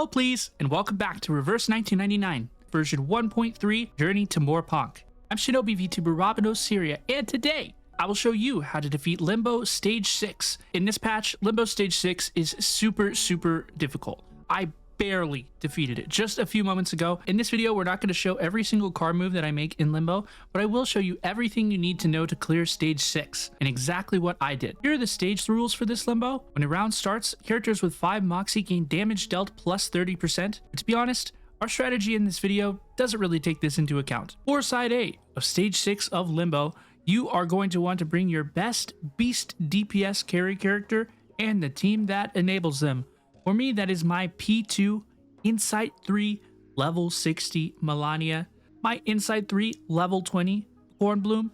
Hello please, and welcome back to Reverse 1999, version 1.3, Journey to Mor Pankh. I'm Shinobi VTuber Robin Osiria, and today I will show you how to defeat Limbo Stage 6. In this patch, Limbo Stage 6 is super difficult. I barely defeated it just a few moments ago. In this video, we're not going to show every single card move that I make in Limbo, but I will show you everything you need to know to clear Stage 6, and exactly what I did. Here are the stage rules for this Limbo. When a round starts, characters with 5 Moxie gain damage dealt plus 30%. But to be honest, our strategy in this video doesn't really take this into account. For Side A of Stage 6 of Limbo, you are going to want to bring your best Beast DPS carry character and the team that enables them. For me, that is my P2 Insight 3 level 60 Melania, my Insight 3 level 20 Bkornblume,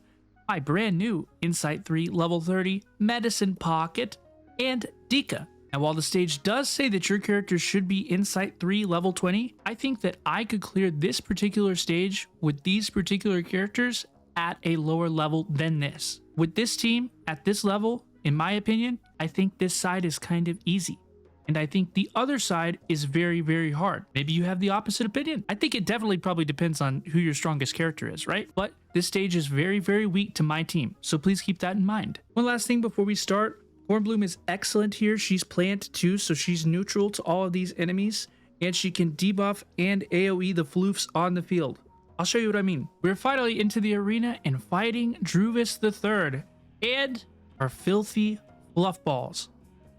my brand new Insight 3 level 30 Medicine Pocket, and Dikke. Now, while the stage does say that your character should be Insight 3 level 20, I think that I could clear this particular stage with these particular characters at a lower level than this. With this team at this level, in my opinion, I think this side is kind of easy. And I think the other side is very hard. Maybe you have the opposite opinion. I think it definitely probably depends on who your strongest character is, right? But this stage is very weak to my team, so please keep that in mind. One last thing before we start. Bkornblume is excellent here. She's plant too, so she's neutral to all of these enemies, and she can debuff and AoE the floofs on the field. I'll show you what I mean. We're finally into the arena and fighting Druvis III and our filthy fluff balls.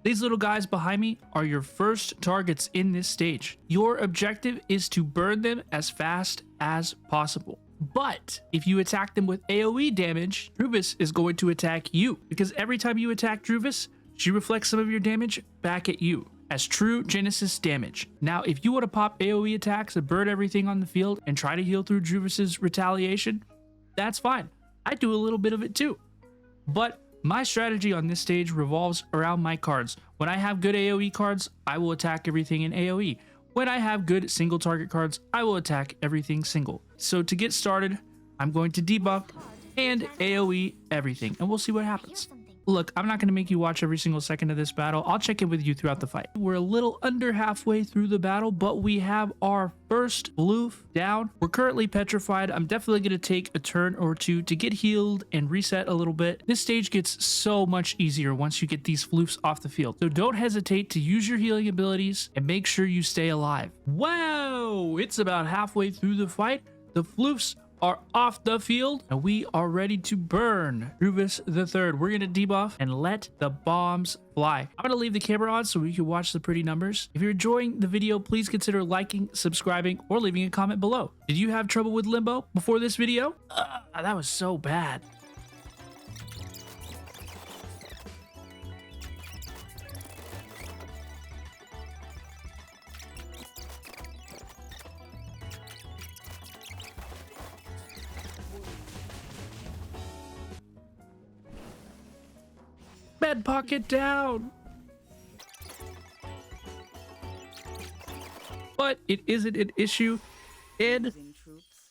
These little guys behind me are your first targets in this stage. Your objective is to burn them as fast as possible. But if you attack them with AoE damage, Druvis is going to attack you, because every time you attack Druvis, she reflects some of your damage back at you as true Genesis damage. Now, if you want to pop AoE attacks and burn everything on the field and try to heal through Druvis's retaliation, that's fine. I do a little bit of it too. But my strategy on this stage revolves around my cards. When I have good AoE cards, I will attack everything in AoE. When I have good single target cards, I will attack everything single. So to get started, I'm going to debuff and AoE everything, and we'll see what happens. Look, I'm not going to make you watch every single second of this battle. I'll check in with you throughout the fight. We're a little under halfway through the battle, but we have our first floof down. We're currently petrified. I'm definitely going to take a turn or two to get healed and reset a little bit. This stage gets so much easier once you get these floofs off the field. So don't hesitate to use your healing abilities and make sure you stay alive. Wow, it's about halfway through the fight. The floofs are off the field, and we are ready to burn Druvis III. We're gonna debuff and let the bombs fly. I'm gonna leave the camera on so we can watch the pretty numbers. If you're enjoying the video, please consider liking, subscribing, or leaving a comment below. Did you have trouble with Limbo before this video? That was so bad. Med pocket down. But it isn't an issue, and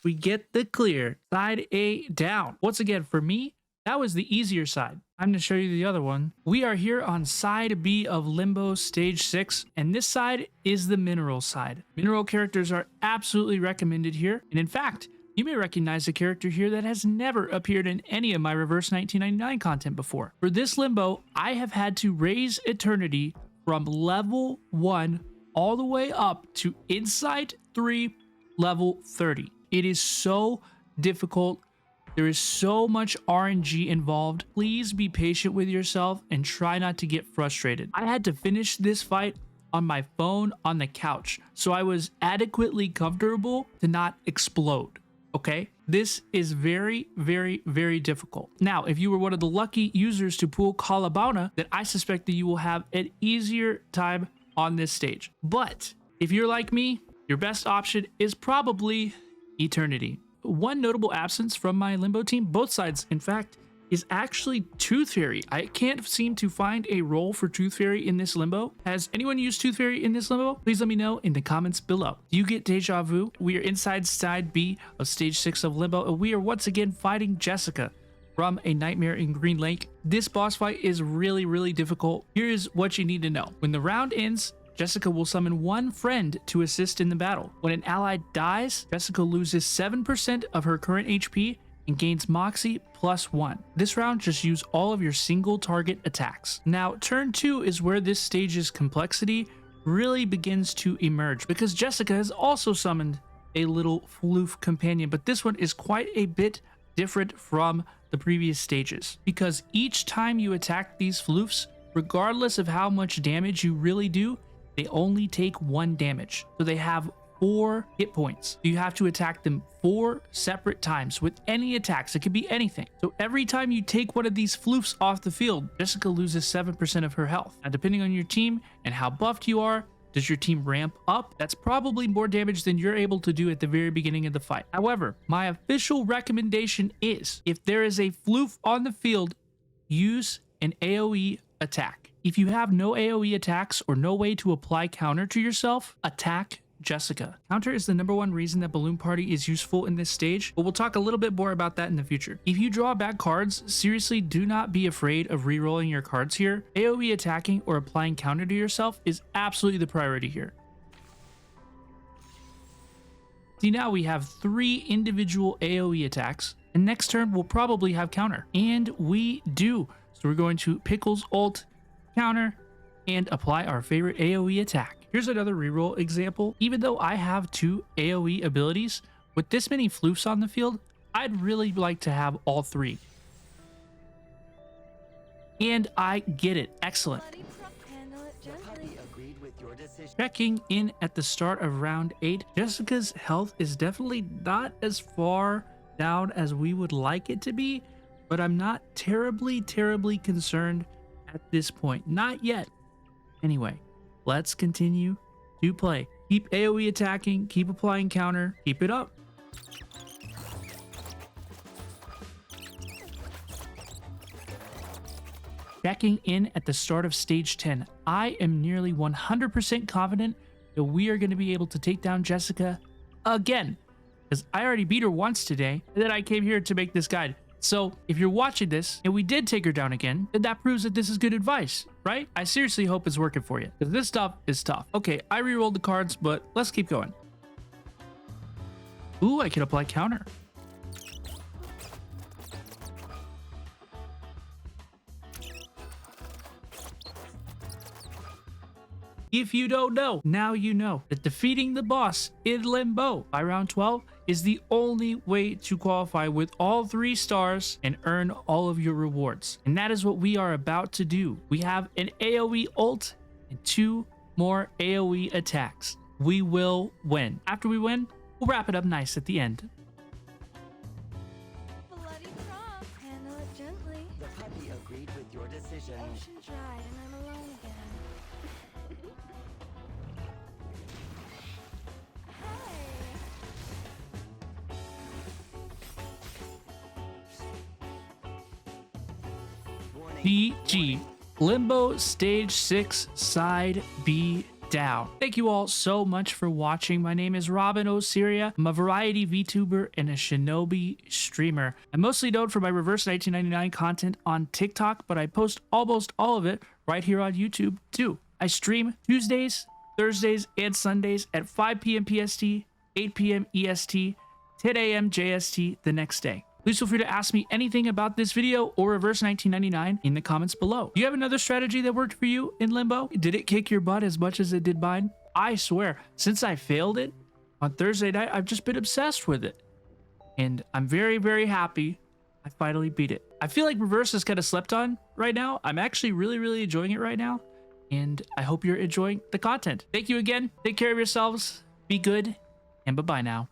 we get the clear. Side A down. Once again, for me, that was the easier side. I'm going to show you the other one. We are here on Side B of Limbo Stage 6, and this side is the mineral side. Mineral characters are absolutely recommended here, and in fact, you may recognize a character here that has never appeared in any of my Reverse 1999 content before. For this Limbo, I have had to raise Eternity from level 1 all the way up to Insight 3 level 30. It is so difficult. There is so much RNG involved. Please be patient with yourself and try not to get frustrated. I had to finish this fight on my phone on the couch, so I was adequately comfortable to not explode. Okay, this is very difficult. Now, if you were one of the lucky users to pull Kaalaa Bauna, then I suspect that you will have an easier time on this stage. But if you're like me, your best option is probably Eternity. One notable absence from my Limbo team, both sides in fact, is actually Tooth Fairy. I can't seem to find a role for Tooth Fairy in this Limbo. Has anyone used Tooth Fairy in this Limbo? Please let me know in the comments below. Do you get deja vu? We are inside Side B of Stage 6 of Limbo, and we are once again fighting Jessica from A Nightmare in Green Lake. This boss fight is really difficult. Here's what you need to know. When the round ends, Jessica will summon one friend to assist in the battle. When an ally dies, Jessica loses 7% of her current HP and gains Moxie +1. This round, just use all of your single target attacks. Now, turn 2 is where this stage's complexity really begins to emerge, because Jessica has also summoned a little floof companion, but this one is quite a bit different from the previous stages, because each time you attack these floofs, regardless of how much damage you really do, they only take 1 damage. So they have 4 hit points. You have to attack them 4 separate times with any attacks. It could be anything. So every time you take one of these floofs off the field, Jessica loses 7% of her health. Now, depending on your team and how buffed you are, does your team ramp up? That's probably more damage than you're able to do at the very beginning of the fight. However, my official recommendation is, if there is a floof on the field, use an AoE attack. If you have no AoE attacks or no way to apply counter to yourself, attack Jessica. Counter is the #1 reason that Balloon Party is useful in this stage, but we'll talk a little bit more about that in the future. If you draw bad cards, seriously do not be afraid of re-rolling your cards here. AoE attacking or applying counter to yourself is absolutely the priority here. See, now we have 3 individual AoE attacks, and next turn we'll probably have counter. And we do. So we're going to Pickles ult, counter, and apply our favorite AoE attack. Here's another reroll example. Even though I have 2 AoE abilities, with this many floofs on the field, I'd really like to have all 3. And I get it. Excellent. Checking in at the start of round 8, Jessica's health is definitely not as far down as we would like it to be, but I'm not terribly concerned at this point. Not yet. Anyway, let's continue to play. Keep AoE attacking, keep applying counter, keep it up. Checking in at the start of stage 10. I am nearly 100% confident that we are going to be able to take down Jessica again, because I already beat her once today, and then I came here to make this guide. So if you're watching this and we did take her down again, then that proves that this is good advice, right? I seriously hope it's working for you, because this stuff is tough. Okay, I re-rolled the cards, but let's keep going. Ooh, I can apply counter. If you don't know, now you know that defeating the boss in Limbo by round 12 is the only way to qualify with all 3 stars and earn all of your rewards. And that is what we are about to do. We have an AoE ult and 2 more AoE attacks. We will win. After we win, we'll wrap it up nice at the end. Bloody prop, handle it gently. The puppy agreed with your decision. Ocean dried and I'm alone again. BG. Limbo Stage 6 Side B down. Thank you all so much for watching. My name is Robin Osiria. I'm a variety VTuber and a Shinobi streamer. I'm mostly known for my Reverse 1999 content on TikTok, but I post almost all of it right here on YouTube too. I stream Tuesdays, Thursdays, and Sundays at 5 p.m. PST, 8 p.m. EST, 10 a.m. JST the next day. Please feel free to ask me anything about this video or Reverse 1999 in the comments below. Do you have another strategy that worked for you in Limbo? Did it kick your butt as much as it did mine? I swear, since I failed it on Thursday night, I've just been obsessed with it. And I'm very happy I finally beat it. I feel like Reverse is kind of slept on right now. I'm actually really enjoying it right now. And I hope you're enjoying the content. Thank you again. Take care of yourselves. Be good. And bye-bye now.